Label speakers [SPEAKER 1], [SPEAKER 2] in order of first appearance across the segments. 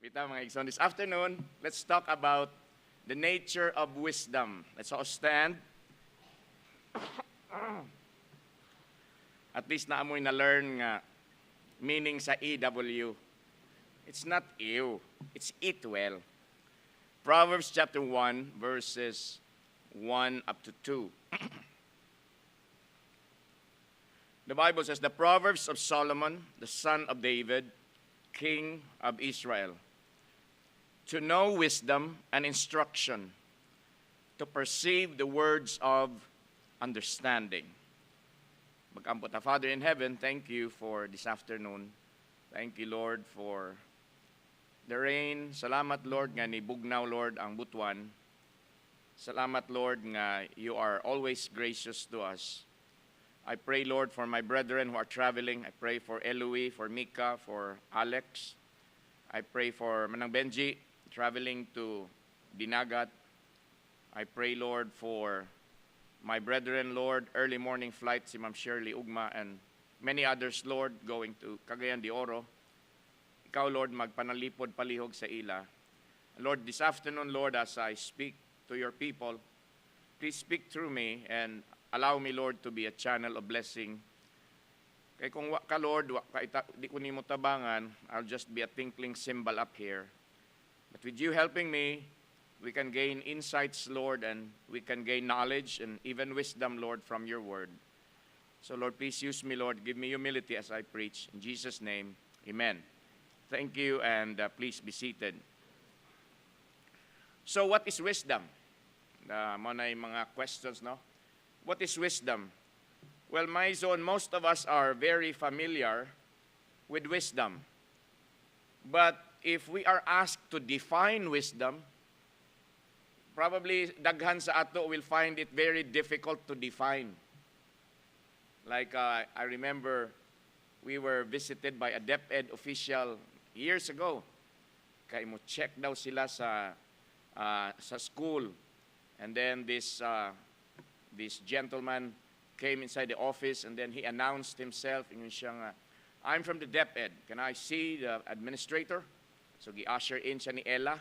[SPEAKER 1] Pita mga igsoon. This afternoon, let's talk about the nature of wisdom. Let's all stand. At least naamoy na learn nga meaning sa EW. It's not ew, it's eat well. Proverbs chapter 1, verses 1 up to 2. The Bible says, the Proverbs of Solomon, the son of David, king of Israel, to know wisdom and instruction, to perceive the words of understanding. Magkampot na Father in heaven, thank you for this afternoon. Thank you, Lord, for the rain. Salamat, Lord, nga nibugnaw, Lord, ang butuan. Salamat, Lord, nga you are always gracious to us. I pray, Lord, for my brethren who are traveling. I pray for Eloise, for Mika, for Alex. I pray for Manang Benji, traveling to Dinagat. I pray, Lord, for my brethren, Lord, early morning flight, si Ma'am Shirley Ugma, and many others, Lord, going to Cagayan de Oro. Ikaw, Lord, magpanalipod palihog sa ila. Lord, this afternoon, Lord, as I speak to your people, please speak through me and allow me, Lord, to be a channel of blessing. Kaya kung wa ka, Lord, di ko nimo tabangan, I'll just be a tinkling cymbal up here. But with you helping me, we can gain insights, Lord, and we can gain knowledge and even wisdom, Lord, from your word. So, Lord, please use me, Lord. Give me humility as I preach. In Jesus' name, amen. Thank you, and please be seated. So, what is wisdom? Muna yung mga questions, no? What is wisdom? Well, my zone, most of us are very familiar with wisdom. But if we are asked to define wisdom, probably daghan sa ato will find it very difficult to define. Like I remember we were visited by a DepEd official years ago. Kaya mo check daw sila sa school. And then this gentleman came inside the office and then he announced himself. Ingon siya nga, I'm from the DepEd. Can I see the administrator? So gi-usher in siya ni Ella.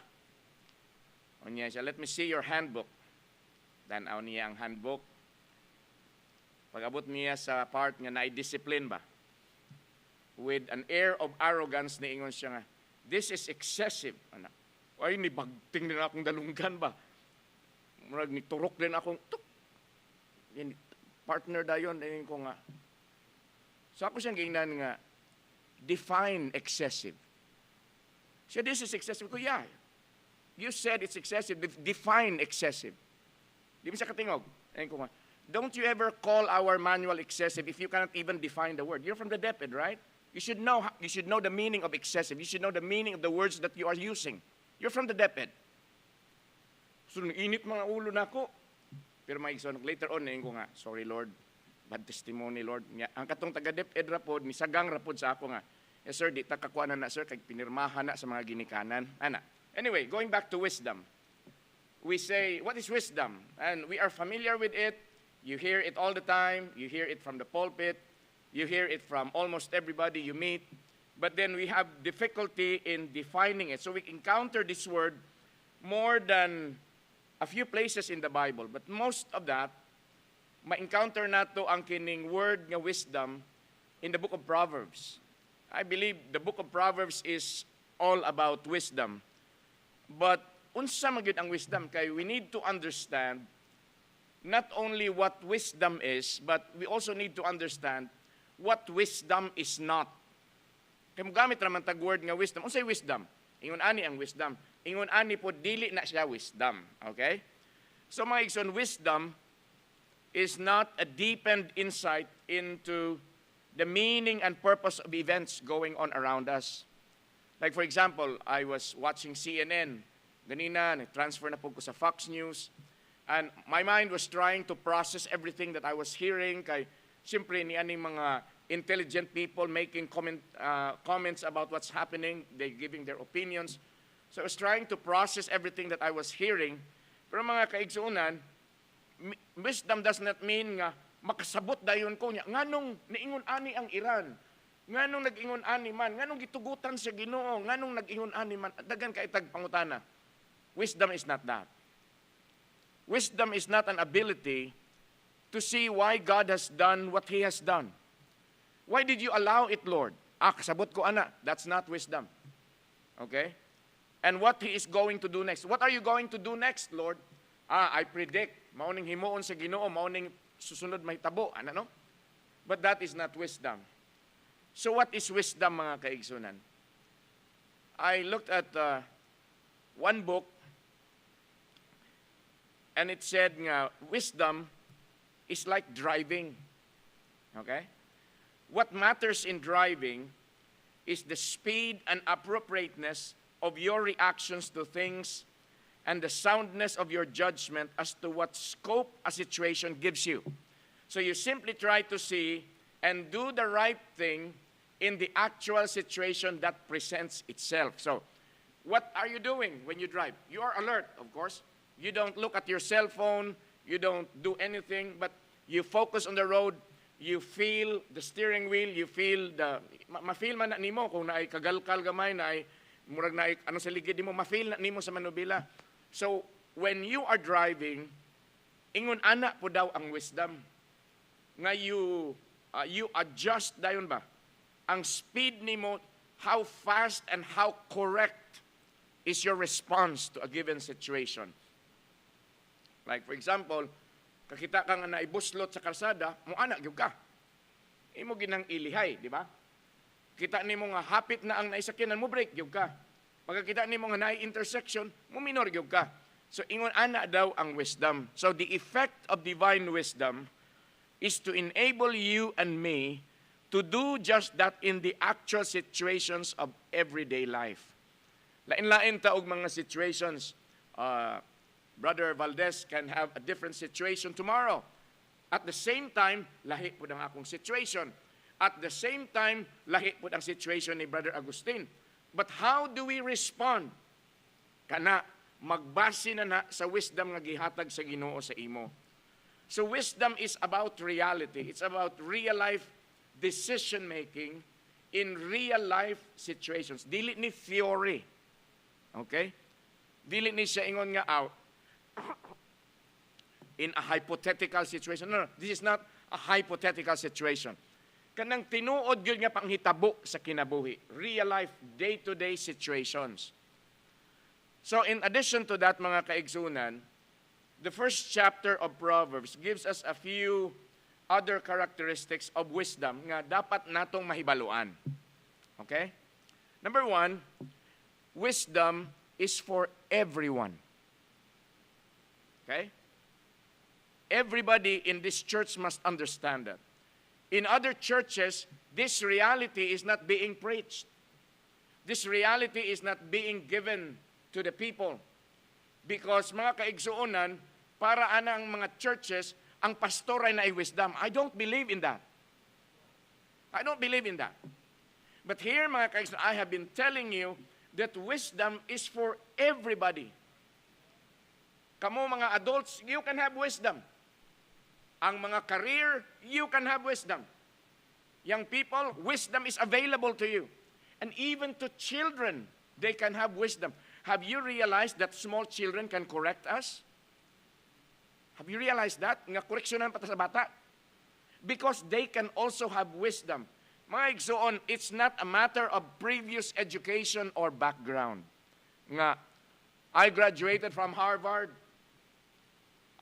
[SPEAKER 1] Unya siya, let me see your handbook. Tanaw niya ang handbook. Pag-abot niya sa part nga na-discipline ba? With an air of arrogance, niingon siya nga, this is excessive. Anak. Ay, nibagting din akong dalunggan ba? Murag niturok din akong, tuk. Partner dayon, ayun ko nga. So ako siyang gingnan nga, define excessive. Siya, this is excessive. Ko, yeah. You said it's excessive. Define excessive. Di mo siya katingog. Ayun ko nga. Don't you ever call our manual excessive if you cannot even define the word? You're from the DepEd, right? You should know the meaning of excessive. You should know the meaning of the words that you are using. You're from the DepEd. So, init mga ulo na ako. Pero later on, ko nga, sorry Lord, bad testimony Lord. Ang katong taga-DepEd rapod, misagang rapod sa ako nga, yes sir, di takakuha na sir, kay pinirmahan na sa mga ginikanan. Ana. Anyway, going back to wisdom. We say, what is wisdom? And we are familiar with it. You hear it all the time. You hear it from the pulpit. You hear it from almost everybody you meet. But then we have difficulty in defining it. So we encounter this word more than a few places in the Bible, but most of that, ma-encounter nato ang kining word nga wisdom in the book of Proverbs. I believe the book of Proverbs is all about wisdom. But unsa magyud ang wisdom? Kay we need to understand not only what wisdom is, but we also need to understand what wisdom is not. Kay mogamit ra man tag word nga wisdom. Unsay wisdom? Ingon ani ang wisdom. Ingon ani po, dili na siya wisdom. Okay? So mga igsoon, wisdom is not a deepened insight into the meaning and purpose of events going on around us. Like for example, I was watching CNN. Ganina, nag-transfer na po ko sa Fox News. And my mind was trying to process everything that I was hearing. Kay, siyempre, ni aning mga intelligent people making comments about what's happening. They giving their opinions. So I was trying to process everything that I was hearing. Pero mga kaigsuunan, wisdom does not mean nga makasabot dayon ko niya. Nganong niingon ani ang Iran? Nganong nag-ingon ani man, nganong gitugutan sa Ginoo, nganong nag-ingon ani man, dagan kay tag pangutana. Wisdom is not that. Wisdom is not an ability to see why God has done what He has done. Why did you allow it, Lord? Kasabot ko ana, that's not wisdom. Okay? And what He is going to do next. What are you going to do next, Lord? I predict, mauning himuon sa Ginoo, mauning susunod mahitabo, ano no? But that is not wisdom. So what is wisdom, mga kaigsunan? I looked at one book, and it said nga, wisdom is like driving. Okay? What matters in driving is the speed and appropriateness of your reactions to things and the soundness of your judgment as to what scope a situation gives you. So you simply try to see and do the right thing in the actual situation that presents itself. So, what are you doing when you drive? You are alert, of course. You don't look at your cell phone, you don't do anything, but you focus on the road, you feel the steering wheel, you feel the, ma-feel man na nimo kung naay kagalkal gamay, naay murag naay ano sa ligid nimo, ma-feel na nimo sa manubila. So, when you are driving, ingon ana po daw ang wisdom. Nga you adjust dayon ba? Ang speed nimo, how fast and how correct is your response to a given situation. Like for example, kakita ka nga naibuslot sa kalsada, mo anak gyud ka. Imo ginang ilihay, di ba? Kita nimo nga hapit na ang naisakyanan mo, brake gyud ka. Pagkakita nimo nga naay intersection, mo minor gyud ka. So ingon ana daw ang wisdom. So the effect of divine wisdom is to enable you and me to do just that in the actual situations of everyday life. Lain-lain ta og mga situations. Brother Valdez can have a different situation tomorrow. At the same time, lahi po ang akong situation. At the same time, lahi po ang situation ni Brother Agustin. But how do we respond? Kana, magbase na sa wisdom nga gihatag sa Ginoo sa imo. So wisdom is about reality. It's about real life decision-making in real life situations. Dili ni theory. Okay? Dili ni siya ingon nga out in a hypothetical situation. No, this is not a hypothetical situation. Kanang tinuod gyud nga panghitabo sa kinabuhi. Real life, day-to-day situations. So in addition to that, mga kaigsunan, the first chapter of Proverbs gives us a few other characteristics of wisdom nga dapat natong mahibaluan. Okay? Number one, wisdom is for everyone. Okay? Everybody in this church must understand that. In other churches, this reality is not being preached. This reality is not being given to the people. Because mga kaigsuonan, para anang mga churches, ang pastor ay wisdom. I don't believe in that. I don't believe in that. But here, mga kaigsuonan, I have been telling you that wisdom is for everybody. Kamu mga adults, you can have wisdom. Ang mga career, you can have wisdom. Young people, wisdom is available to you. And even to children, they can have wisdom. Have you realized that small children can correct us? Have you realized that? Nga koreksyonan pata sa bata. Because they can also have wisdom. Mga igsoon, it's not a matter of previous education or background. Nga, I graduated from Harvard.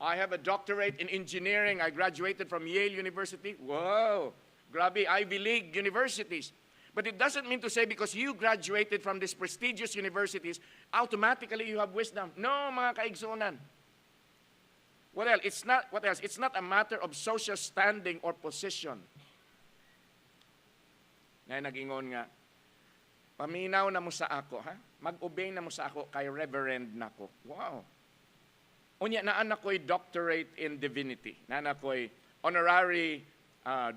[SPEAKER 1] I have a doctorate in engineering. I graduated from Yale University. Wow! Grabe, Ivy League universities. But it doesn't mean to say because you graduated from these prestigious universities, automatically you have wisdom. No, mga kaigsunan. What else? It's not a matter of social standing or position. Ngayon nag-ingon nga, paminaw na mo sa ako, ha? Mag-obey na mo sa ako kay Reverend nako. Wow! Unya, naanak ko'y doctorate in divinity. Naanak ko'y honorary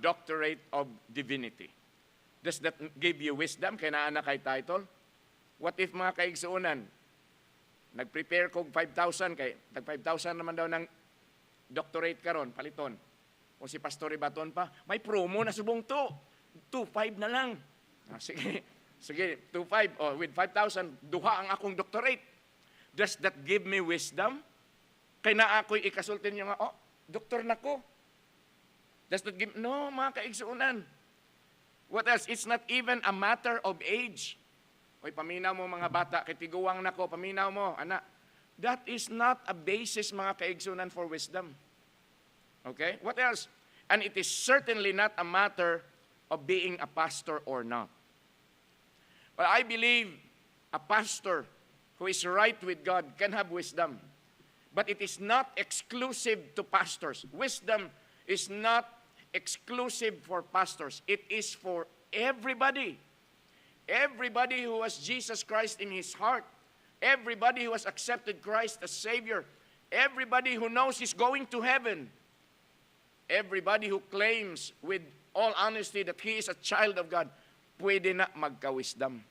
[SPEAKER 1] doctorate of divinity. Does that give you wisdom? Kaya naanak kay title? What if mga kaigsuunan, nag-prepare ko 5,000, kay tag 5,000 naman daw ng doctorate karon, paliton. O si Pastor Ibaton pa, may promo na subong to. 2,500 na lang. Sige, sige, 2,500. Oh, with 5,000, duha ang akong doctorate. Does that give me wisdom? Kaya na ako'y ikasultin niyo nga, oh, doktor na ko. Does that give, no, mga kaigsuunan. What else? It's not even a matter of age. Oy, paminaw mo mga bata, kay tiguwang na ko, paminaw mo, anak. That is not a basis, mga kaigsuunan, for wisdom. Okay? What else? And it is certainly not a matter of being a pastor or not. But I believe a pastor who is right with God can have wisdom. But it is not exclusive to pastors. Wisdom is not exclusive for pastors. It is for everybody. Everybody who has Jesus Christ in his heart. Everybody who has accepted Christ as Savior. Everybody who knows he's going to heaven. Everybody who claims with all honesty that he is a child of God, pwede na magka-wisdom.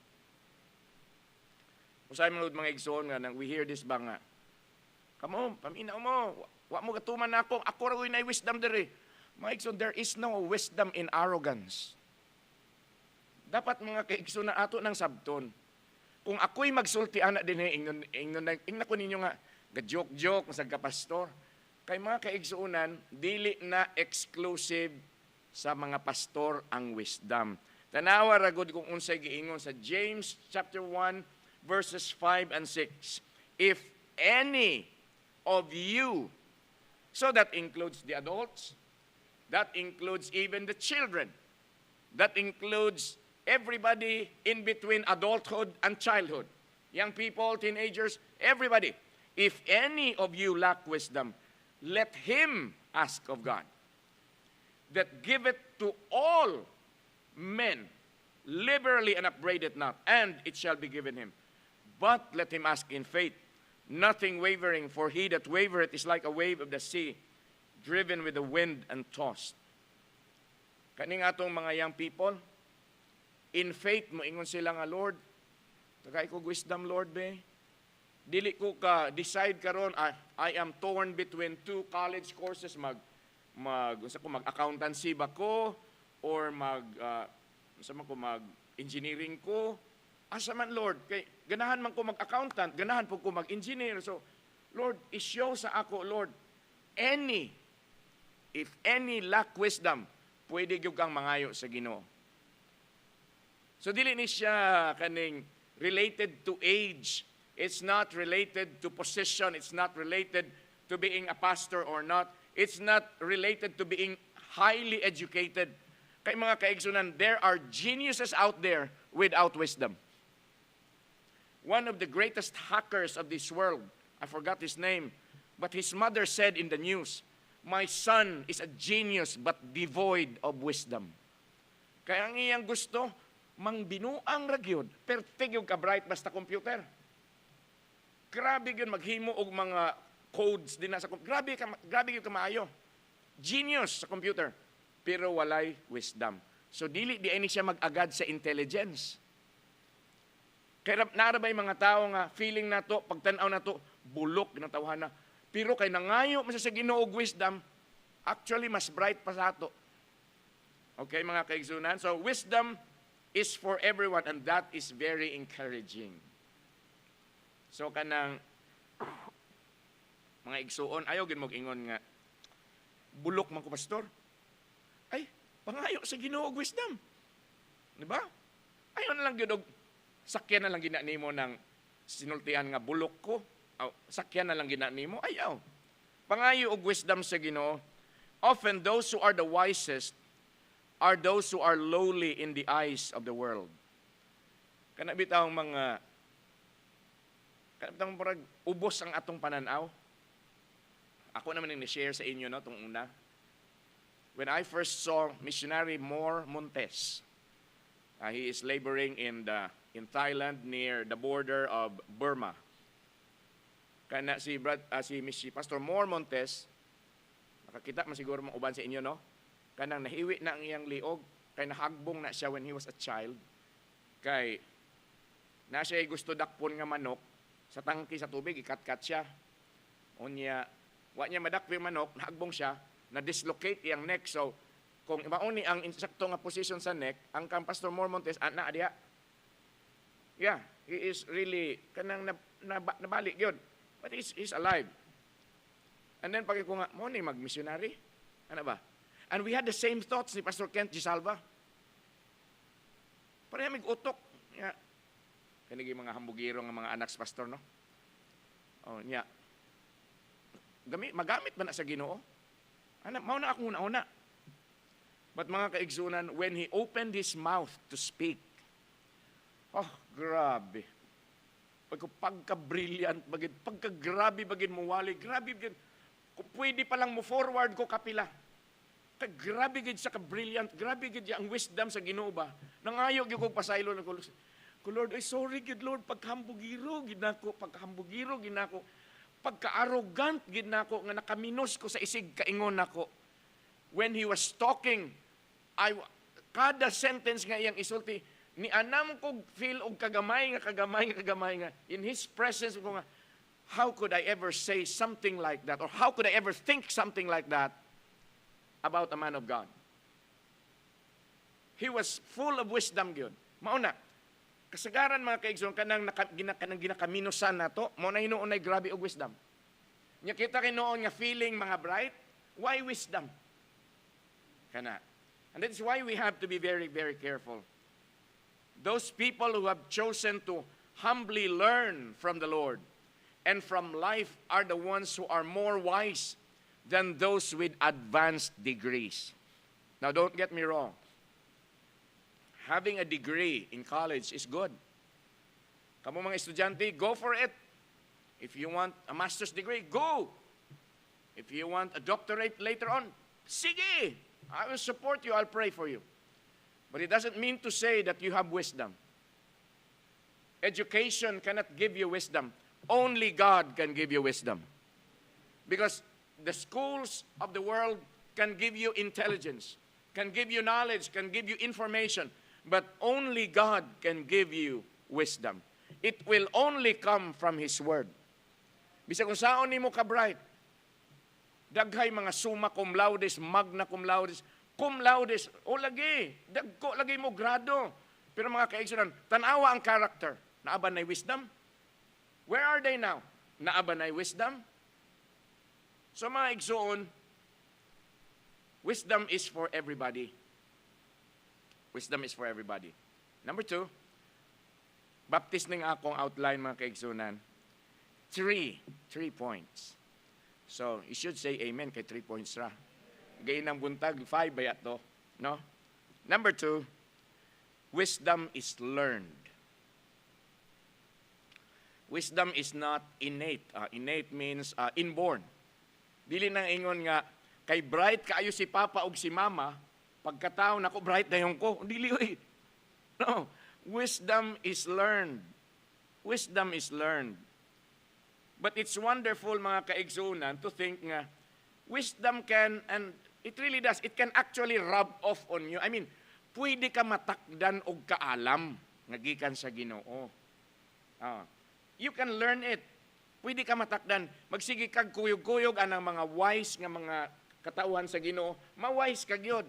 [SPEAKER 1] Usay mga igsoon nga, we hear this ba nga, kamo, paminaw mo, wa mo gatuman na ako raw na wisdom diri. Mga igsoon, there is no wisdom in arrogance. Dapat mga kaigsoon na ato ng sabton. Kung ako'y magsulti anak din, ingnon ko ninyo nga, ga-joke-joke, masag ka-pastor. Kay mga kaigsuunan, dili na exclusive sa mga pastor ang wisdom. Tanawa ragod kung unsay giingon sa James chapter 1 verses 5 and 6. If any of you, so that includes the adults, that includes even the children, that includes everybody in between adulthood and childhood, young people, teenagers, everybody. If any of you lack wisdom, let him ask of God, that giveth to all men liberally and upbraideth not, and it shall be given him. But let him ask in faith, nothing wavering, for he that wavereth is like a wave of the sea, driven with the wind and tossed. Kaning atong mga young people, in faith, moingon sila nga, Lord, tagay ko wisdom, Lord, be. Dili ko ka, decide karon, I am torn between two college courses, mag-accountancy ba ko, or mag-engineering ko. Asa man, Lord, kay ganahan man ko mag-accountant, ganahan po ko mag-engineer. So, Lord, ishow sa ako, Lord, if any lack wisdom, pwede gyud kang mangayo sa Ginoo. So, dili ni siya kaning related to age. It's not related to position. It's not related to being a pastor or not. It's not related to being highly educated. Kay mga kaigsunan, there are geniuses out there without wisdom. One of the greatest hackers of this world, I forgot his name, but his mother said in the news, my son is a genius but devoid of wisdom. Kaya ang iyang gusto, mangbinuang ragyod, perfect yung ka-bright basta computer. Grabe yun maghimo og mga codes din na sa computer. Grabe yung kamaayo. Genius sa computer, pero walay wisdom. So dili di ani siya mag-agad sa intelligence. Kaya narabay mga tao nga, feeling na to, pagtanaw na to, bulok, ginatawhan na. Pero kay nangayo, sa Ginoo og wisdom, actually mas bright pa sa ato. Okay, mga kaigsunan? So, wisdom is for everyone, and that is very encouraging. So, kanang, mga igsuon, ayaw gin mag-ingon nga, bulok man ko, pastor. Ay, pangayo sa Ginoo og wisdom. Diba? Ayaw na lang yun, sakyan na lang ginanimo ng sinultian nga bulok ko. Sakyan na lang ginanimo. Ayaw. Pangayo og wisdom sa Ginoo. Often those who are the wisest are those who are lowly in the eyes of the world. Kanabitaw mga parang ubos ang atong pananaw. Ako naman yung ni-share sa inyo, no, itong una. When I first saw missionary More Montes, he is laboring in Thailand near the border of Burma. Kana si Pastor More Montes, nakakita man siguro mga uban sa inyo, no? Kanang nahiwi na ang iyang liog, kay nahagbong na siya when he was a child. Kay na siya gusto dakpon nga manok sa tangki sa tubig, ikat-kat siya. Unya, wa niya madakpo yung manok, nahagbong siya, na-dislocate iyang neck. So, kung mauni ang insakto nga position sa neck, ang kang Pastor Mormontes, ana diha. Yeah, he is really, kanang nabalik yun. But he's alive. And then pag ko nga, mo ni mag-missionary? Ano ba? And we had the same thoughts ni Pastor Kent Gisalva. Pareha mig-utok. Yeah. Kanigi mga hambugiro ng mga anak sa pastor, no? Oh, niya. Magamit ba na sa Ginoo? Ano, mauna ako una-una. But mga kaigsunan, when he opened his mouth to speak, oh, grabe. Pagka-brilliant, pagka-grabe bagid mo wali, grabe bagid. Kung pwede pa lang mo forward ko kapila. Grabe gid sa ka-brilliant, grabe gid ang wisdom sa Ginoo ba. Nangayo gyud ko pasaylo na ko. Lord, ay sorry gid Lord, pagkahambugiro gid nako, pagkahambugiro gid nako. Pagka-arrogant gid nako nga nakaminos ko sa isig kaingon nako. When he was talking, kada sentence nga iyang isulti, ni anam ko feel og kagamay nga in his presence ko nga, how could I ever say something like that, or how could I ever think something like that about a man of God? He was full of wisdom gyud. Mauna, kasagaran mga kaigsoon kanang ginakaminusan nato, mo na hinuon ay grabe og wisdom. Nya kita kinoon nga feeling mga bright, why wisdom? Kana. And that is why we have to be very, very careful. Those people who have chosen to humbly learn from the Lord and from life are the ones who are more wise than those with advanced degrees. Now, don't get me wrong. Having a degree in college is good. Kamu mga estudyante, go for it. If you want a master's degree, go. If you want a doctorate later on, sige. I will support you. I'll pray for you. But it doesn't mean to say that you have wisdom. Education cannot give you wisdom. Only God can give you wisdom. Because the schools of the world can give you intelligence, can give you knowledge, can give you information. But only God can give you wisdom. It will only come from His Word. Bisa kung saan ni mo ka-bright, daghay mga summa cum laudes, magna cum laudes, o lagi, dagko lagi mo grado. Pero mga kaigsunan, tanawa ang character. Naaban na wisdom? Where are they now? Naaban na wisdom? So mga igsoon, wisdom is for everybody. Wisdom is for everybody. Number 2, baptist ng akong outline mga kaigsunan. 3 points. So, you should say amen kay 3 points ra. Gayon ng buntag, 5 ba to? No? Number 2, wisdom is learned. Wisdom is not innate. Innate means inborn. Dili nang ingon nga, kay bright kaayo si Papa o si Mama, pagkatao nako bright dayon ko. Dili oy. No. Wisdom is learned. Wisdom is learned. But it's wonderful, mga kaigsunan, to think nga, wisdom can, and it really does, it can actually rub off on you. I mean, pwede ka matakdan og kaalam, nga gikan sa Ginoo. You can learn it. Pwede ka matakdan. Magsige kag kuyog-kuyog anang mga wise nga mga katauhan sa Ginoo, ma-wise kag yun.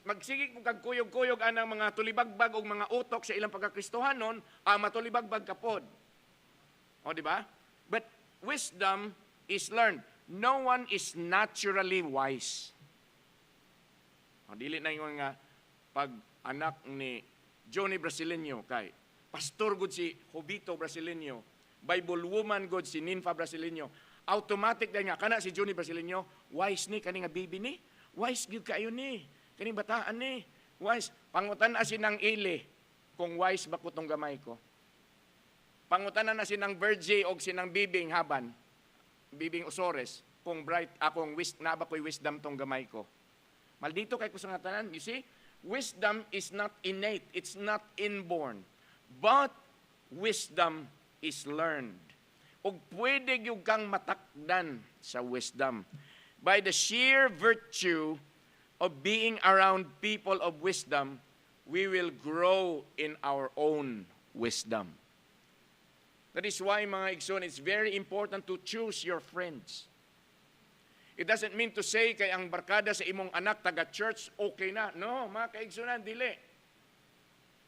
[SPEAKER 1] Magsige kag kuyog-kuyog anang mga tulibagbag og mga utok sa ilang pagkakristohanon, matulibagbag kapod. O, di ba? But wisdom is learned. No one is naturally wise. O, dili na yung nga pag anak ni Johnny Brasileño kay pastor good si Jovito Brasileño, Bible woman good si Ninfa Brasileño, automatic na nga kana si Johnny Brasileño, wise ni kani nga baby ni, wise gyud kayo ni, kani bataan ni, wise. Pangutan na sinang ile kung wise ba ko tong gamay ko. Pangutanan na sinang Virgie o sinang Bibing Haban, Bibing Osores, kung bright, akong naba ko'y wisdom tong gamay ko. Maldito kay kusang tanan, you see, wisdom is not innate, it's not inborn, but wisdom is learned. O pwede yung kang matakdan sa wisdom. By the sheer virtue of being around people of wisdom, we will grow in our own wisdom. That is why, mga igsoon, it's very important to choose your friends. It doesn't mean to say kay ang barkada sa imong anak taga-church, okay na. No, mga kaigsunan, dili.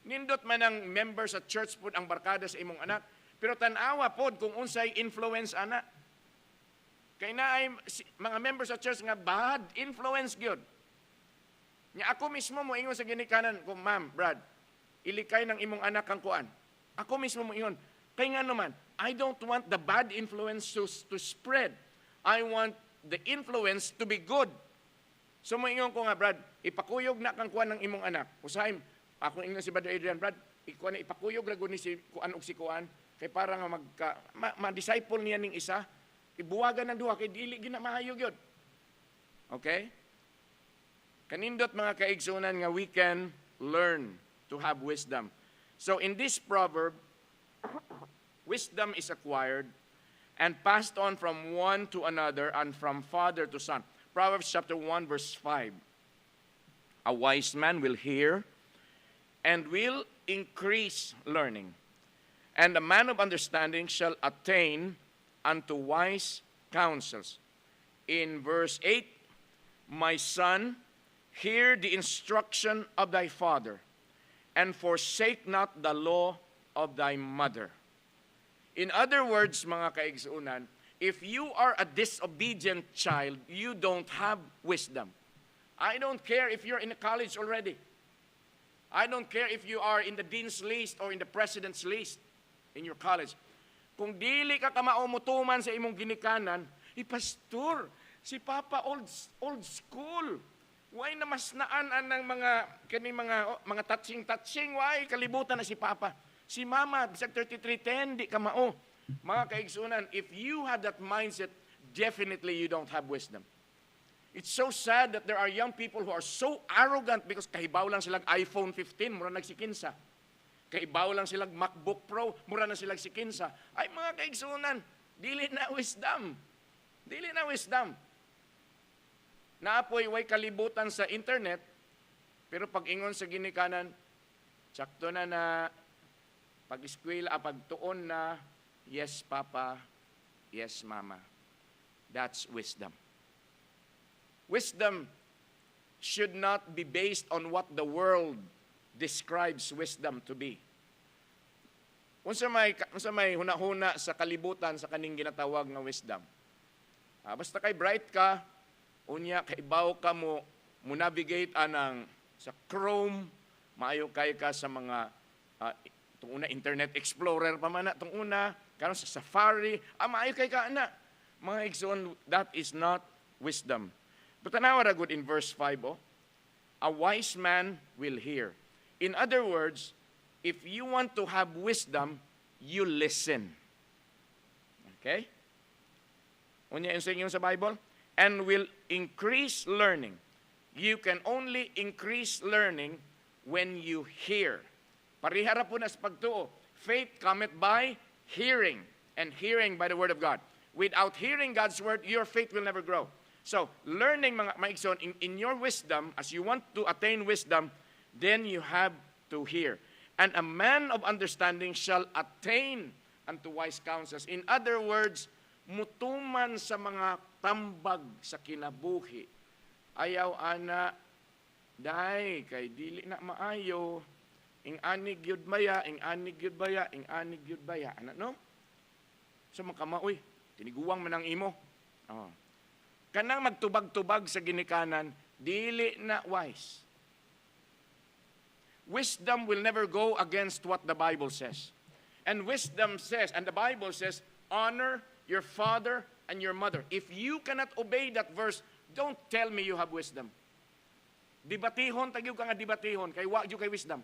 [SPEAKER 1] Nindot man ang member sa church pod ang barkada sa imong anak, pero tanawa pod kung unsay influence ana. Kay naay mga member sa church nga bad influence gyud. Nya ako mismo mo ingon sa ginikanan ko, ma'am, Brad, ilikay ng imong anak kang kuan. Ako mismo mo ingon, kay nga naman, I don't want the bad influence to spread. I want the influence to be good. So mo ingon ko nga, Brad, ipakuyog na kang kuan ng imong anak. Usahay, ako ingon si Brother Adrian, Brad, ikuan na ipakuyog ra gud ni si kuan og si kuan, kay para nga ma-disciple niya ning isa, ibuwagan ng duha kay dili gina maayo gyud. Okay? Kanindot mga kaigsunan nga we can learn to have wisdom. So in this proverb, wisdom is acquired and passed on from one to another and from father to son. Proverbs chapter 1 verse 5. A wise man will hear and will increase learning, and a man of understanding shall attain unto wise counsels. In verse 8, my son, hear the instruction of thy father, and forsake not the law of thy mother. In other words, mga kaigsuunan, if you are a disobedient child, you don't have wisdom. I don't care if you're in a college already. I don't care if you are in the dean's list or in the president's list in your college. Kung dili ka kamaumutuman sa imong ginikanan, pastor, si Papa old school. Why na mas naan ng mga touching, why kalibutan na si Papa. Si Mama, bisag 3310, di ka mao. Mga kaigsunan, if you had that mindset, definitely you don't have wisdom. It's so sad that there are young people who are so arrogant because kahibaw lang silang iPhone 15, mura nagsikinsa. Kahibaw lang silang MacBook Pro, mura na silang sikinsa. Ay mga kaigsunan, dili na wisdom. Dili na wisdom. Naapoy way kalibutan sa internet, pero pag ingon sa ginikanan, sakto na pag-eskwela, pagtuon na, yes, Papa, yes, Mama. That's wisdom. Wisdom should not be based on what the world describes wisdom to be. Unsa may hunahuna sa kalibutan sa kaning ginatawag nga wisdom. Basta kay bright ka, unya kaibaw ka mo navigate anang sa Chrome, maayo kay ka sa mga itong una Internet Explorer pa man itong una, karon sa Safari, maayo kay ka ana. Mga igsoon, that is not wisdom. But tanawa ra good in verse 5, a wise man will hear. In other words, if you want to have wisdom, you listen. Okay? Unya yung sa inyo sa Bible? And will increase learning. You can only increase learning when you hear. Parihara po na sa pagtuo. Faith cometh by hearing, and hearing by the word of God. Without hearing God's word, your faith will never grow. So, learning, mga maigsoon, in your wisdom, as you want to attain wisdom, then you have to hear. And a man of understanding shall attain unto wise counsels. In other words, mutuman sa mga tambag sa kinabuhi. Ayaw ana, dahi, kay dili na maayo, ing anig yud baya, ing anig yud baya, ing anig yud baya. Ano, no? So makamaoy, tiniguwang man ang imo. Oh. Kanang magtubag-tubag sa ginikanan, dili na wise. Wisdom will never go against what the Bible says. And wisdom says, and the Bible says, honor your father and your mother. If you cannot obey that verse, don't tell me you have wisdom. Dibatihon, tagyo ka nga dibatihon, kay wa kay wisdom.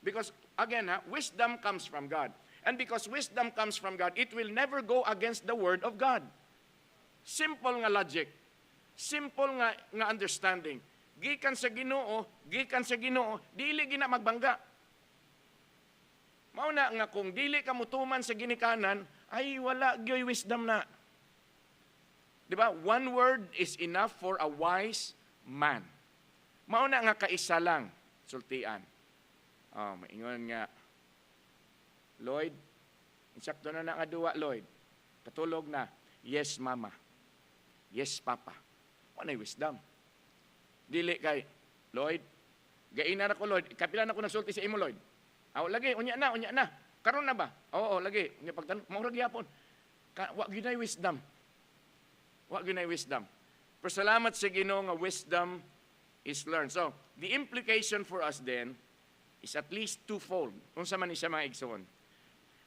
[SPEAKER 1] Because, again, wisdom comes from God. And because wisdom comes from God, it will never go against the word of God. Simple nga logic. Simple nga understanding. Gikan sa Ginoo, dili gina magbangga. Mao na nga kung dili ka mutuman sa ginikanan, ay wala gyoy wisdom na. Di ba? One word is enough for a wise man. Mao na nga kaisa lang, sultian. Maingon nga, Lloyd, insakto na nga duwa, Lloyd. Katulog na, yes, Mama. Yes, Papa. Ano yung wisdom? Dili kay, Lloyd, gainan ako, Lloyd. Kapila na ko nagsulti sa imo, Lloyd. Aw, lagi, unya na. Karon na ba? Oo, lagi. Unya pagtanong, maurag yapon. Wa ginay wisdom. Wa ginay wisdom. Pero salamat sa Ginoo nga wisdom is learned. So, the implication for us then is at least twofold. Unsa man ni siya mga igsoon.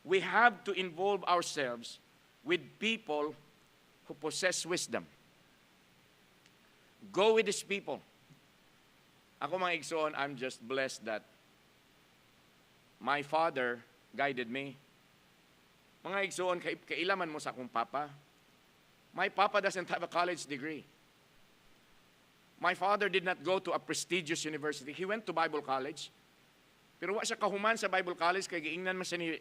[SPEAKER 1] We have to involve ourselves with people who possess wisdom. Go with these people. Ako mga igsoon, I'm just blessed that my father guided me. Mga igsoon, kailaman mo sa akong papa. My papa doesn't have a college degree. My father did not go to a prestigious university. He went to Bible college. Pero wa siya kahuman sa Bible college, kaya giingnan man siya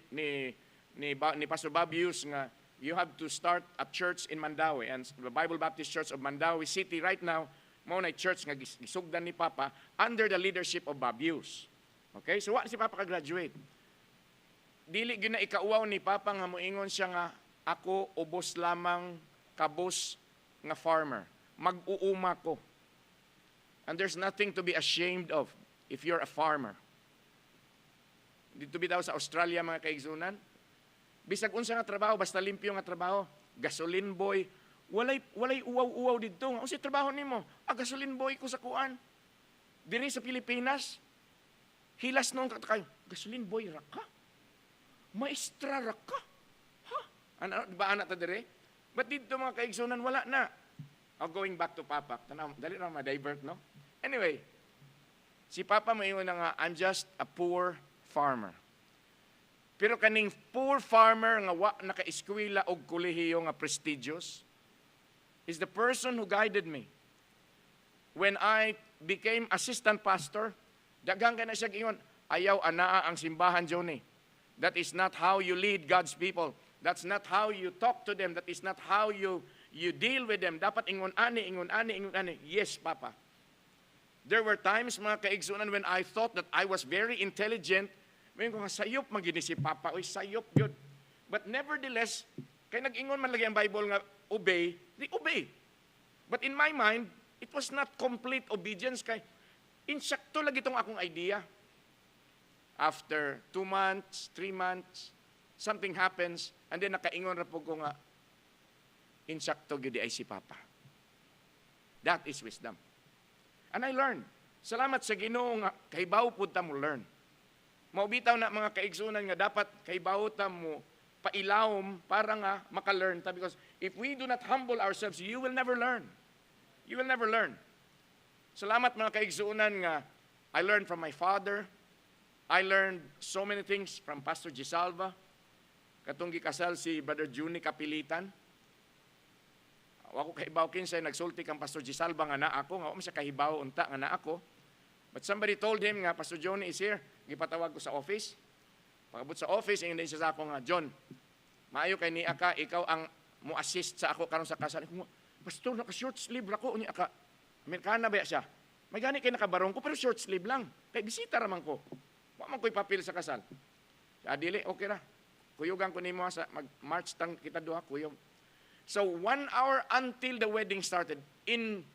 [SPEAKER 1] ni Pastor Bob Hughes nga, you have to start a church in Mandawi. And the Bible Baptist Church of Mandawi City right now, mao na church nga gisugdan ni Papa under the leadership of Bob Hughes. Okay? So, wa si Papa ka-graduate. Dili gyud na ikauwaw ni Papa nga moingon siya nga, ako ubos lamang kabos nga farmer. Mag-uuma ko. And there's nothing to be ashamed of if you're a farmer. Dito bitaw sa Australia mga kaigsunan, bisag unsa nga trabaho, basta limpyo nga trabaho, gasoline boy, walay uwaw-uwaw dito. Unsa trabaho nimo? Gasoline boy ko sa kuan. Diri sa Pilipinas, hilas nung kayo, gasoline boy ra ka? Maestra ra ka? Ha? Ano, di ba anak ta dire? But dito mga kaigsunan, wala na. Going back to Papa, dali na ma-divert, no? Anyway, si Papa mayon na nga, I'm just a poor farmer. Pero kaning poor farmer nga wa naka-eskwela og kolehiyo nga prestigious is the person who guided me. When I became assistant pastor, daghang ka na siya ingon, ayaw anaa ang simbahan, Johnny. That is not how you lead God's people. That's not how you talk to them. That is not how you deal with them. Dapat ingon ani. Yes, Papa. There were times, mga kaigsunan, when I thought that I was very intelligent. Ngayon ko nga, sayop magini si Papa. Uy, sayop yun. But nevertheless, kaya nag-ingon man lagi ang Bible nga, obey, di obey. But in my mind, it was not complete obedience. Kaya insakto lagi itong akong idea. After 2 months, 3 months, something happens, and then nakaingon na po ko nga, insakto gudi ay si Papa. That is wisdom. And I learned. Salamat sa Ginoo nga, kahibaw po ta mo learn. Maubitaw na mga kaigsunan nga dapat kahibaw ta mo pailawom para nga maka-learn ta. Because if we do not humble ourselves, you will never learn. You will never learn. Salamat mga kaigsunan nga, I learned from my father. I learned so many things from Pastor Gisalva. Katong gikasal si Brother Juni Kapilitan. Ako kahibaw kinsay nagsulti kang Pastor Gisalva nga na ako, nga siya kahibaw unta nga na ako. But somebody told him nga, Pastor Johnny is here. Gipatawag ko sa office. Pagabot sa office, ingin din siya sa ako nga, John, maayo kay ni Aka, ikaw ang mo-assist sa ako karon sa kasal. Pastor, naka-short sleeve ako. Ni Aka, Amerikana ba siya? May gani kay nakabarong ko, pero short sleeve lang. Kay bisita raman ko. Wa man ko'y papel sa kasal. Sa adili, okay ra. Kuyugan ko nimo sa mag-march tang kita duha, kuyog. So 1 hour until the wedding started. In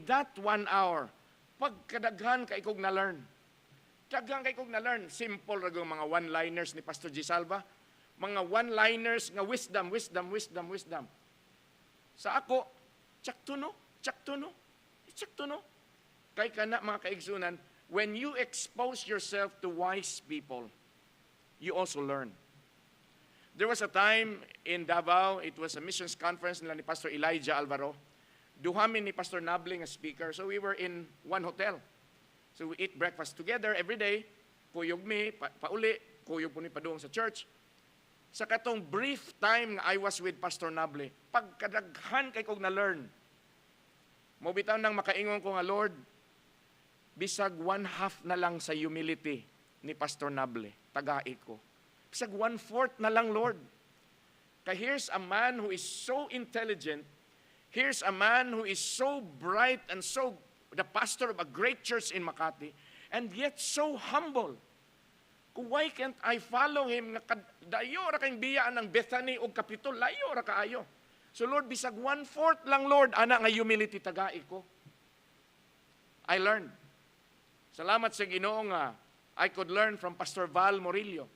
[SPEAKER 1] that 1 hour, pagkadaghan kay kog na-learn. Daghan kay kog na-learn. Simple ra mga one-liners ni Pastor Gisalva. Mga one-liners nga wisdom. Sa ako, tsakto no. Kay kana mga kaigsunan, when you expose yourself to wise people, you also learn. There was a time in Davao, it was a missions conference nila ni Pastor Elijah Alvaro. Duhamin ni Pastor Nable nga speaker. So we were in one hotel. So we eat breakfast together every day. Kuyog mi, pauli, kuyog po ni paduong sa church. Sa katong brief time nga I was with Pastor Nable, pagkadaghan kay kog na-learn. Mobitaw nang makaingon ko nga, Lord, bisag 1/2 na lang sa humility ni Pastor Nable, tagai ko. Bisag 1/4 na lang, Lord. Kaya here's a man who is so intelligent, here's a man who is so bright and so the pastor of a great church in Makati, and yet so humble. Why can't I follow him? Dayo ra kayong biyaan ng Bethany o Kapitol, layo ra kaayo. So Lord, bisag 1/4 lang Lord, ana nga humility tagai ko. I learned. Salamat sa Ginoo nga I could learn from Pastor Val Morillo.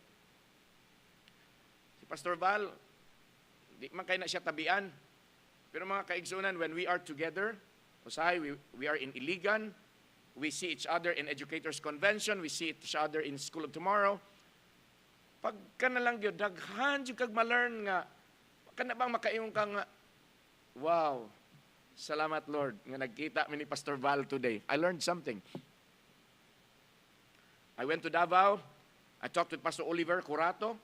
[SPEAKER 1] Si Pastor Val, di man kay na siya tabian. Pero mga kaigsunan, when we are together, usahay, we are in Iligan, we see each other in Educators Convention, we see each other in School of Tomorrow. Pagka na lang yun, daghan yung kag ma-learn nga, pagka na bang makaingon ka nga, wow, salamat Lord, nga nagkita mi ni Pastor Val today. I learned something. I went to Davao, I talked with Pastor Oliver Curato.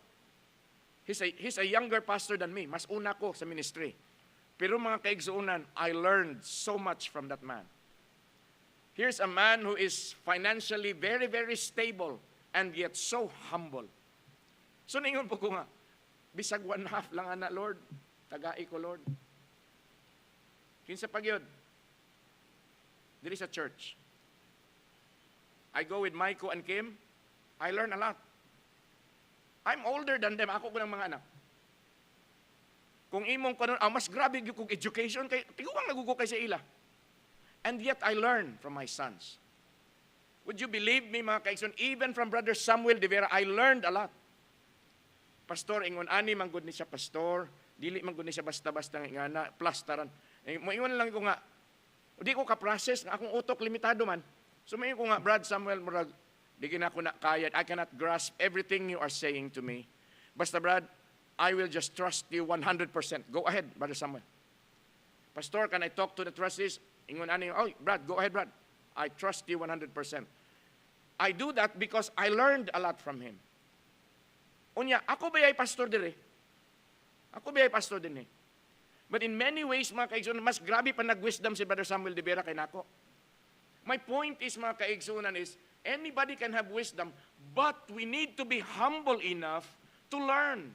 [SPEAKER 1] He's a younger pastor than me, mas una ko sa ministry. Pero mga kaigsuunan, I learned so much from that man. Here's a man who is financially very, very stable and yet so humble. So ningon po ko nga, bisag 1/2 lang ana Lord, tagai ko Lord. Kinsa pagyod? Diri sa church. I go with Maiko and Kim, I learn a lot. I'm older than them, ako ko ng mga anak. Kung imong kanon, mas grabe yung kong education, kay tiguang nagugo kay sa ila. And yet I learn from my sons. Would you believe me mga kaigsoon, even from Brother Samuel De Vera, I learned a lot. Pastor, ingon ani manggod ni siya pastor, dili manggod ni siya basta-basta nga ingana, plastaran. Moingon lang ko nga, di ko ka-process, nga akong utok limitado man. So mayon ko nga, Brad Samuel, murag, di na ako na kaya, I cannot grasp everything you are saying to me. Basta Brad, I will just trust you 100%. Go ahead, Brother Samuel. Pastor, can I talk to the trustees? Ingon ani, oh, Brad, go ahead, Brad. I trust you 100%. I do that because I learned a lot from him. Unya, ako ba ay pastor dire? Ako ba ay pastor din eh? But in many ways, mga kaigsunan, mas grabe pa nag-wisdom si Brother Samuel De Vera kay nako. My point is, mga kaigsunan, is anybody can have wisdom, but we need to be humble enough to learn.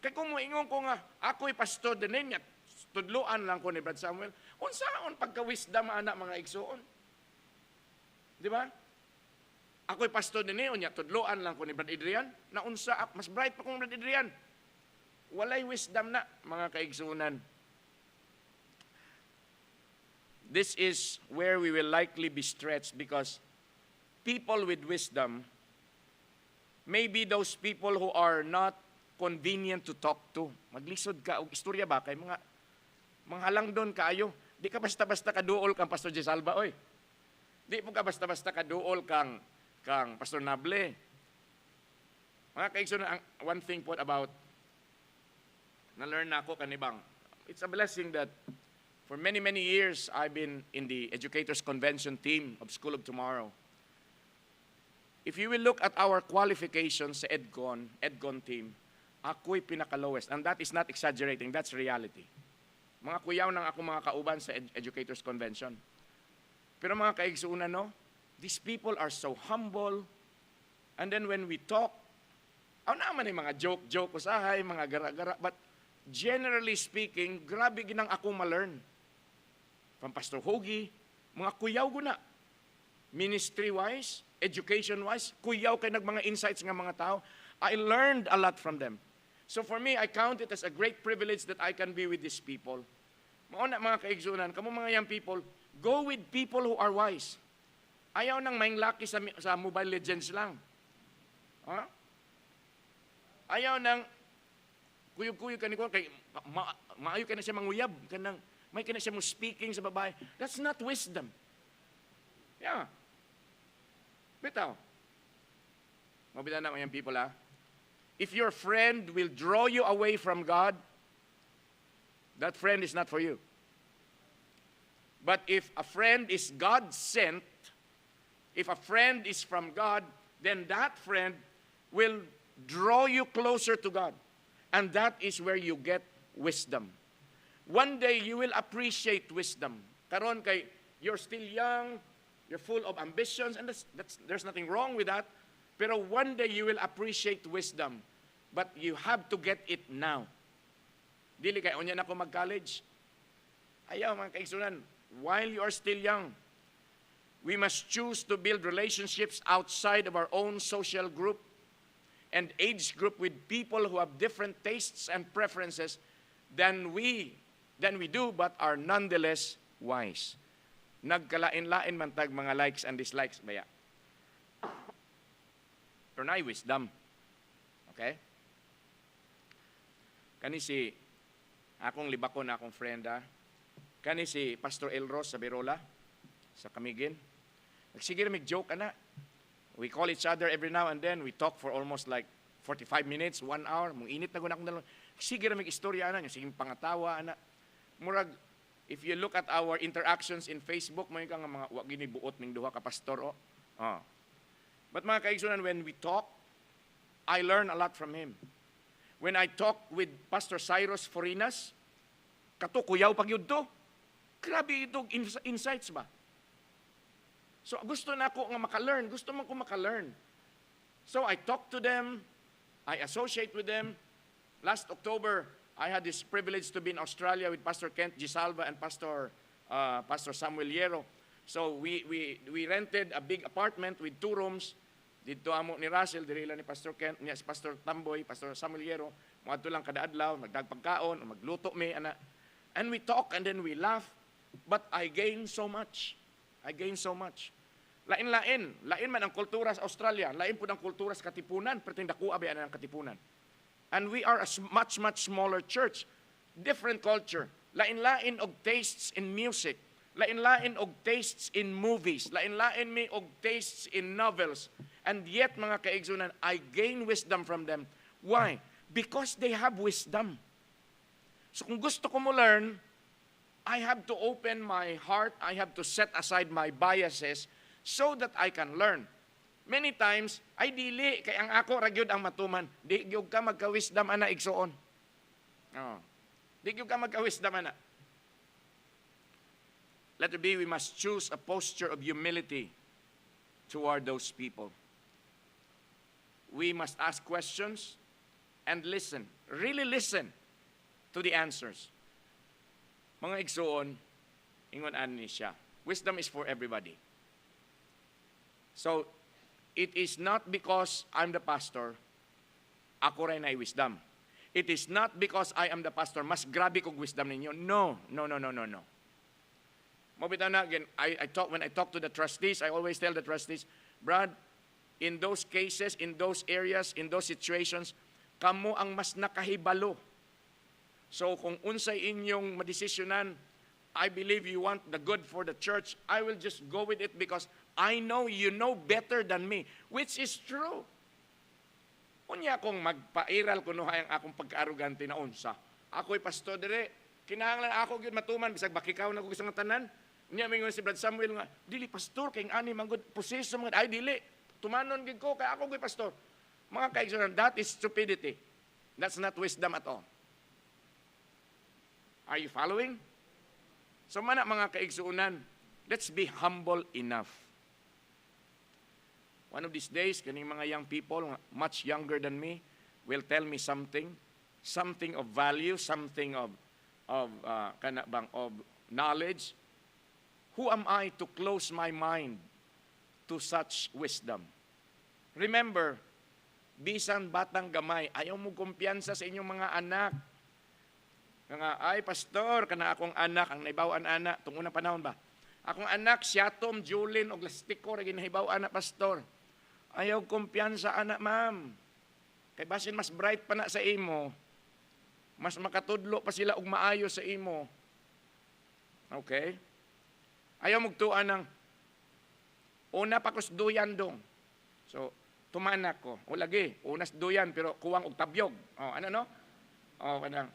[SPEAKER 1] Kaya kung moingon ko nga, ako'y pastor din niya, tudloan lang ko ni Brad Samuel, unsaon pagka-wisdom anak mga igsoon? Di ba? Ako'y pastor din niya, tudloan lang ko ni Brad Adrian, na unsa, mas bright pa kong Brad Adrian. Walay wisdom na, mga kaigsunan. This is where we will likely be stretched because people with wisdom may be those people who are not convenient to talk to. Maglisod ka, og istorya ba kay mga halang doon kaayo. Di ka basta-basta kaduol kang Pastor Jesalba, oy. Di mo ka basta-basta kaduol kang Pastor Nable. Mga kaigsoon, one thing po about na-learn na ako kanibang. It's a blessing that for many, many years I've been in the Educators Convention team of School of Tomorrow. If you will look at our qualifications sa EDCON team, ako'y pinaka-lowest. And that is not exaggerating, that's reality. Mga kuyaw ng ako mga kauban sa Educators Convention. Pero mga kaigsuunan, no? These people are so humble. And then when we talk, naman yung mga joke-joke usahay, mga gara-gara. But generally speaking, grabe ginang ako ma-learn. From Pastor Hoagie, mga kuyaw ko na. Ministry-wise, education-wise, kuyaw kay mga insights ng mga tao. I learned a lot from them. So for me, I count it as a great privilege that I can be with these people. Mauna mga kaigsunan, kamo mga young people, go with people who are wise. Ayaw nang maing laki sa Mobile Legends lang. Ha? Ayaw nang kuyog-kuyog kaniko kay maayo ka na siya manguyab kanang may kana siya mo speaking sa babae. That's not wisdom. Yeah. Bitaw. Mabita na mga people ha. If your friend will draw you away from God, that friend is not for you. But if a friend is God-sent, if a friend is from God, then that friend will draw you closer to God. And that is where you get wisdom. One day you will appreciate wisdom. Karon kay you're still young, you're full of ambitions, and there's nothing wrong with that. Pero one day you will appreciate wisdom. But you have to get it now. Dili kay unya na ko mag-college. Ayaw mga kaigsunan, while you are still young, we must choose to build relationships outside of our own social group and age group with people who have different tastes and preferences than we do, but are nonetheless wise. Nagkalain-lain man tag mga likes and dislikes baya. Pero na wisdom. Okay? Kani si akong libakon na akong friend, kani si Pastor Elros sa Birola, sa Camiguin. Nagsige mig joke ana. We call each other every now and then. We talk for almost like 45 minutes, 1 hour. Mung init na guna akong dalawa. Sige mig istorya ana, sige pangatawa ana. Murag, if you look at our interactions in Facebook, may ka nga mga wag gini buot ning duha ka pastor o. Oh. But mga kaigsunan, when we talk, I learn a lot from him. When I talk with Pastor Cyrus Forinas, kato kuyaw pag yun to. Grabe itong insights ba? So gusto na ako nga maka-learn. Gusto man ko maka-learn. So I talk to them. I associate with them. Last October, I had this privilege to be in Australia with Pastor Kent Gisalva and Pastor Samuel Yero. So we rented a big apartment with 2 rooms. Dito amo ni Russell, dirila ni Pastor Kent, niya si Pastor Tamboy, Pastor Samuel Yero. Mga lang kada adlaw, magdagpagkaon, magluto mi, ana. And we talk and then we laugh. But I gain so much. I gain so much. Lain man ang kultura sa Australia, lain po ang kultura sa Katipunan, pero tindakuha ba ang Katipunan. And we are a much smaller church. Different culture. Lain-lain og tastes in music. Lain-lain og tastes in movies. Lain-lain mi og tastes in novels. And yet, mga kaigsunan, I gain wisdom from them. Why? Because they have wisdom. So kung gusto ko mo learn, I have to open my heart. I have to set aside my biases so that I can learn. Many times, ay dili, kay ang ako ragyod ang matuman. Di gyud ka magka-wisdom ana igsuon. Oh. Di gyud ka magka-wisdom ana. Let it be, we must choose a posture of humility toward those people. We must ask questions and listen. Really listen to the answers. Mga igsuon, ingon ani siya. Wisdom is for everybody. So, it is not because I'm the pastor, ako rin ay wisdom. It is not because I am the pastor, mas grabe kong wisdom ninyo. No. Mabitaw na, again, when I talk to the trustees, I always tell the trustees, Brad, in those cases, in those areas, in those situations, kamo ang mas nakahibalo. So kung unsay inyong madesisyonan, I believe you want the good for the church, I will just go with it because I know you know better than me, which is true. Unya akong magpairal kuno ang akong pagkaarugante na unsa. Ako'y pastor dire, kinahanglan ako gyud matuman bisag bakikaw na ko gusto nga tanan. Unya mingon si Brad Samuel nga, dili pastor kay ani manggod proseso man ay dili. Tumanon gid ko kay ako gyud pastor. Mga kaigsunan, that is stupidity. That's not wisdom at all. Are you following? So mana mga kaigsuunan, let's be humble enough. One of these days, kaning mga young people, much younger than me, will tell me something of value, something of knowledge. Who am I to close my mind to such wisdom? Remember, bisan batang gamay, ayaw mo kumpiyansa sa inyong mga anak. Nga, ay pastor, kana akong anak, ang naibawaan anak, itong unang panahon ba? Akong anak, siyatom, Julin, o Glastiko, rin naibawaan anak, pastor. Ayaw kumpiyansa anak, ma'am. Kay basin mas bright pa na sa imo, mas makatudlo pa sila og maayo sa imo. Okay? Ayaw magtuan ng una pa ko duyan dong. So, tumanak ko. O lagi, unas duyan, pero kuwang og tabyog. O, ano no? O, kanang,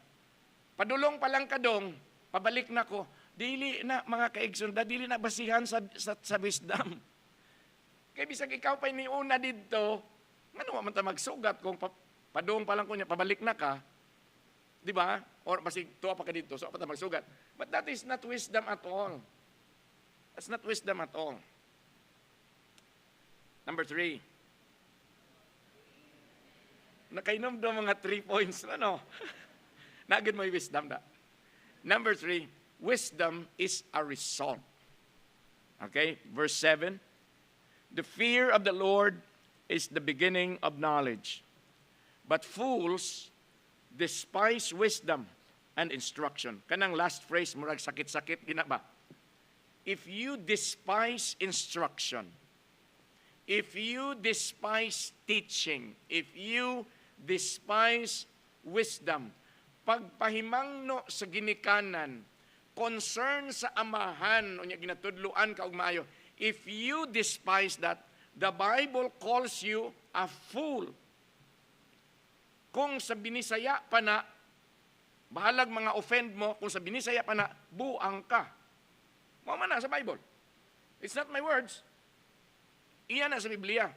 [SPEAKER 1] padulong pa lang kadong, pabalik na ko. Dili na, mga kaigsun, dili na basihan sa wisdom. Kaya bisag ikaw pa iniuna dito, ano man ta magsugat kung padung pa lang ko niya, pabalik na ka, di ba? Or basig tuwa pa ka dito, so pa ta magsugat. But that is not wisdom at all. That's not wisdom at all. Number 3. Nakainom do mga 3 points, ano? Nagid mo yung wisdom da. Number 3, wisdom is a result. Okay, verse 7. The fear of the Lord is the beginning of knowledge. But fools despise wisdom and instruction. Kanang last phrase, murag sakit-sakit, gina ba? If you despise instruction, if you despise teaching, if you despise wisdom, pagpahimangno sa ginikanan, concern sa amahan, o niya ginatudluan ka og maayo, if you despise that, the Bible calls you a fool. Kung sa Binisaya pa na, bahalag mga offend mo, kung sa Binisaya pa na, buang ka. Mama na sa Bible. It's not my words. Iyan na sa Biblia.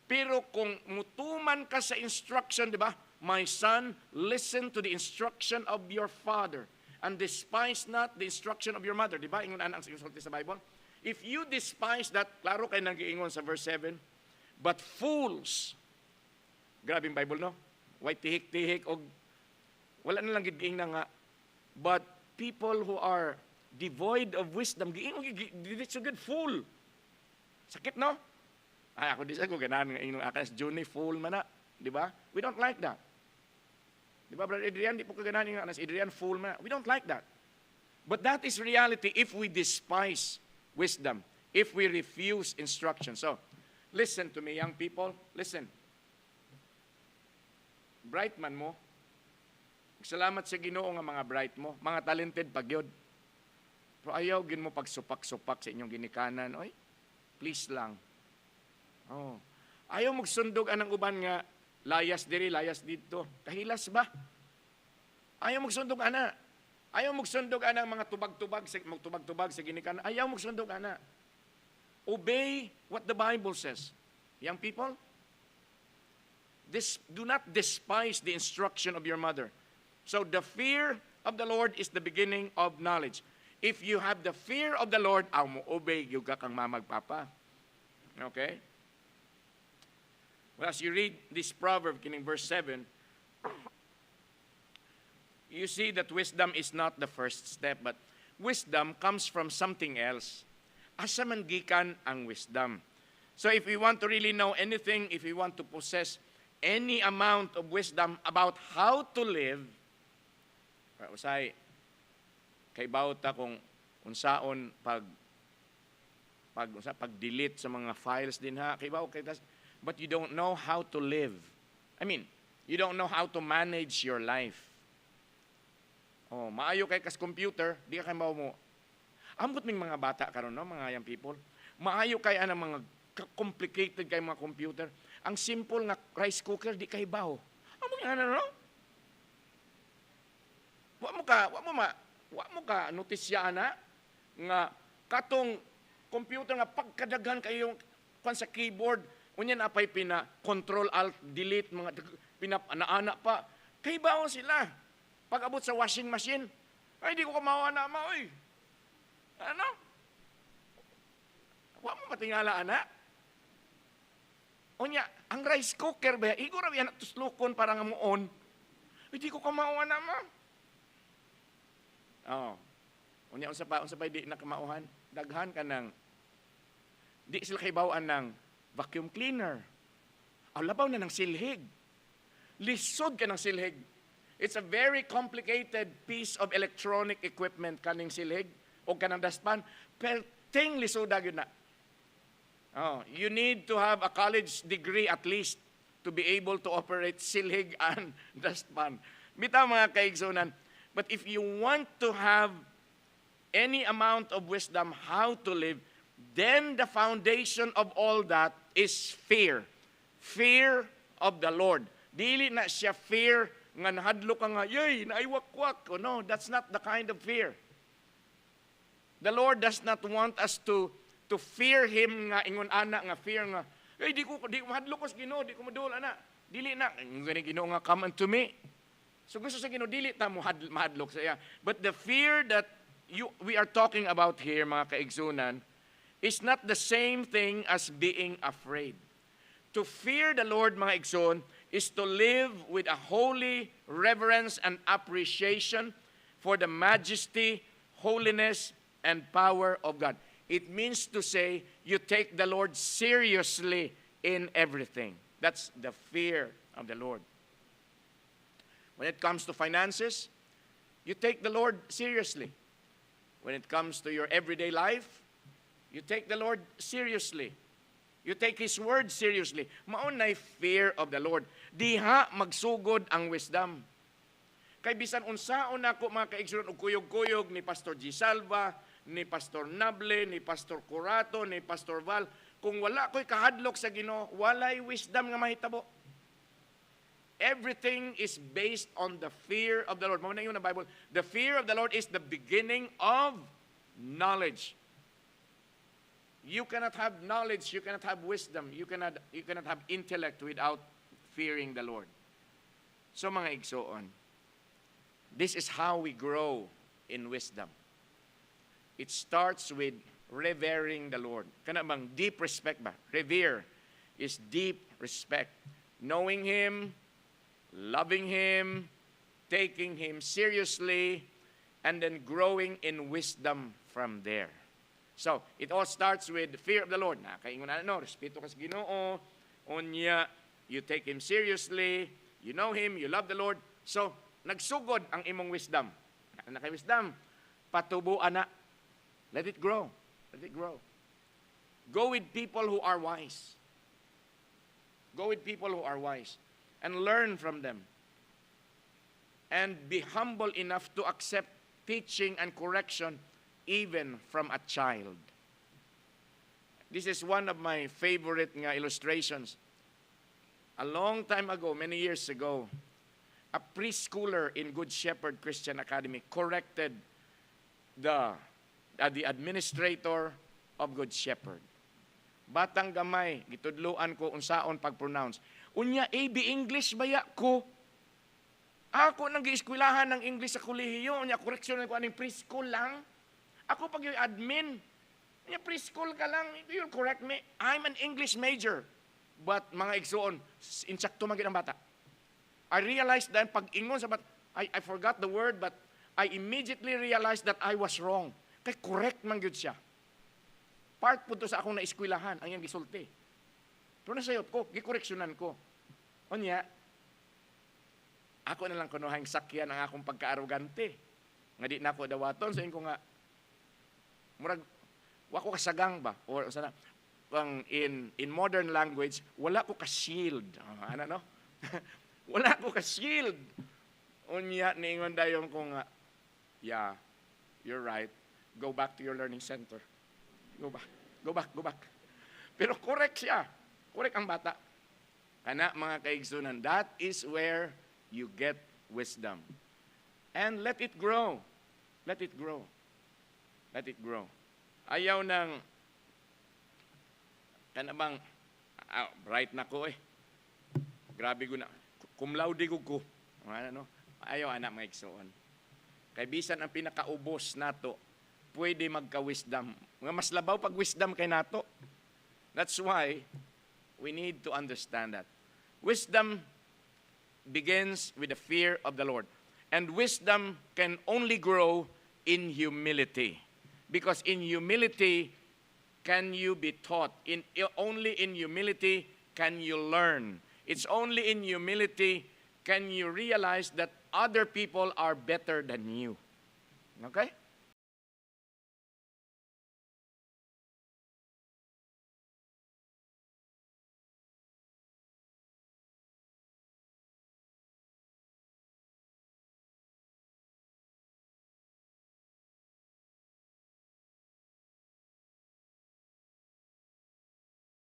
[SPEAKER 1] Pero kung mutuman ka sa instruction, di ba? My son, listen to the instruction of your father and despise not the instruction of your mother. Di ba? Ingon ang sulti sa Bible. If you despise that, klaro kayo nag-iingon sa verse 7, but fools, grabe yung Bible, no? White tihik-tihik, o wala na lang gidiing na nga, but people who are devoid of wisdom, it's a good fool. Sakit, no? Ay, ako di sa ko, ganahan nga inyong akas, Johnny, fool man na. Di ba? We don't like that. Di ba, Brother Adrian, di po kaganahan yung anas, Adrian, fool man na. We don't like that. But that is reality if we despise wisdom, if we refuse instruction. So, listen to me, young people. Listen. Bright man mo. Salamat sa Ginoo nga mga bright mo. Mga talented pagyod. Pero ayaw gin mo pagsupak-supak sa inyong ginikanan. Oy, please lang. Oh. Ayaw magsundog anang uban nga layas diri, layas dito. Kahilas ba? Ayaw magsundog ana. Ayaw magsundog ana mga tubag-tubag sa ginikanan. Ayaw magsundog ana. Obey what the Bible says. Young people, do not despise the instruction of your mother. So the fear of the Lord is the beginning of knowledge. If you have the fear of the Lord, aw mo obey yung kang mamagpapa. Okay? Well, as you read this proverb, kining verse 7, you see that wisdom is not the first step, but wisdom comes from something else. Asa man gikan ang wisdom. So if we want to really know anything, if we want to possess any amount of wisdom about how to live, usay, kay bawta kung unsaon pag-delete sa mga files din ha, kay bawta, but you don't know how to live. I mean, you don't know how to manage your life. Oh, maayo kay kas computer, di ka kay mo. Ambot ming mga bata karon no, mga young people. Maayo kay ana mga complicated kay mga computer. Ang simple nga rice cooker di kay bawo. Amo nga no? Wa mo ka notisya na nga katong computer nga pagkadaghan kayo kan sa keyboard unya na pay pina control alt delete mga pina-ana pa kay bawo sila. Pag abot sa washing machine, ay di ko kamawa na oy. Ano? Wa mo matingala ana. Unya, ang rice cooker ba, igo raw yan tuslukon para nga muon. Hindi ko kamauhan na ma. Oh. Unya, unsa pa di na kamauhan? Daghan ka ng, di sila kaibawaan ng vacuum cleaner. O labaw na ng silhig. Lisod ka ng silhig. It's a very complicated piece of electronic equipment kaning silhig o kanang dustpan. Perting lisoda yun na. Oh, you need to have a college degree at least to be able to operate silhig and dustpan. Bitaw mga kaigsunan. But if you want to have any amount of wisdom how to live, then the foundation of all that is fear. Fear of the Lord. Dili na siya fear nga nahadlo ka nga, yay, naiwakwak. Oh, no, that's not the kind of fear. The Lord does not want us to fear Him nga ingon ana nga fear nga di ko mahadlok ko sa Ginoo, di ko madul ana. Dili na ngani Ginoo nga come unto me. So gusto sa Ginoo dili ta mo mahadlok sa iya. But the fear that we are talking about here mga kaigsunan is not the same thing as being afraid. To fear the Lord mga igsoon is to live with a holy reverence and appreciation for the majesty, holiness and power of God. It means to say you take the Lord seriously in everything. That's the fear of the Lord. When it comes to finances, You take the Lord seriously. When it comes to your everyday life, you take the Lord seriously. You take His Word seriously. Maunay fear of the Lord. Diha magsugod ang wisdom. Kay bisan unsaon ako mga kaigsunon og kuyog-kuyog ni Pastor G. Salva, ni Pastor Nable, ni Pastor Curato, ni Pastor Val, kung wala ko'y kahadlok sa Ginoo, walay wisdom nga mahitabo. Everything is based on the fear of the Lord. Muna yun na Bible. The fear of the Lord is the beginning of knowledge. You cannot have knowledge, you cannot have wisdom, you cannot have intellect without fearing the Lord. So mga igsoon, this is how we grow in wisdom. It starts with revering the Lord. Kana bang deep respect ba? Revere is deep respect. Knowing Him, loving Him, taking Him seriously, and then growing in wisdom from there. So, it all starts with fear of the Lord. Kaingon na, respeto ka sa Ginoo, unya, you take Him seriously, you know Him, you love the Lord. So, nagsugod ang imong wisdom. Ano kay wisdom? Patubuan na. Let it grow. Let it grow. Go with people who are wise. Go with people who are wise. And learn from them. And be humble enough to accept teaching and correction even from a child. This is one of my favorite illustrations. A long time ago, many years ago, a preschooler in Good Shepherd Christian Academy corrected the administrator of Good Shepherd. Batang gamay, gitudluan ko unsaon pag-pronounce. Unya, AB English baya ko. Ako nang gi-eskwelahan ng English sa kolehiyo. Unya, correction ko aning preschool lang. Ako pag yung admin. Unya, preschool ka lang. You'll correct me. I'm an English major. But mga igsoon, insakto magiging ang bata. I realized that pag-ingon sa bata, I forgot the word, but I immediately realized that I was wrong. Kaya correct man gyud siya. Part po to sa akong na-eskwelahan, ang iyang gisulti. Pero nasayot ko, gikoreksyonan ko. Unya, ako na lang kunuhang sakyan ang akong pagka-arugante. Nga di na ako dawaton, sayin ko nga, murag, wako kasagang ba? Or sana, in modern language, wala ko ka-shield. Ano, no? Wala ko ka-shield. Unya, niingon dayon ko nga, yeah, you're right. Go back to your learning center. Go back. Pero correct siya. Correct ang bata. Kana mga kaigsunan, that is where you get wisdom. And let it grow. Let it grow. Let it grow. Ayaw ng, kana bang, bright na ko eh. Grabe ko na. Cum laude ko. Ano? Ayaw anak mga igsuon. Kay bisan ang pinakaubos nato, pwede magka-wisdom. Nga mas labaw pag wisdom kay nato. That's why we need to understand that. Wisdom begins with the fear of the Lord. And wisdom can only grow in humility. Because in humility can you be taught. Only in humility can you learn. It's only in humility can you realize that other people are better than you. Okay?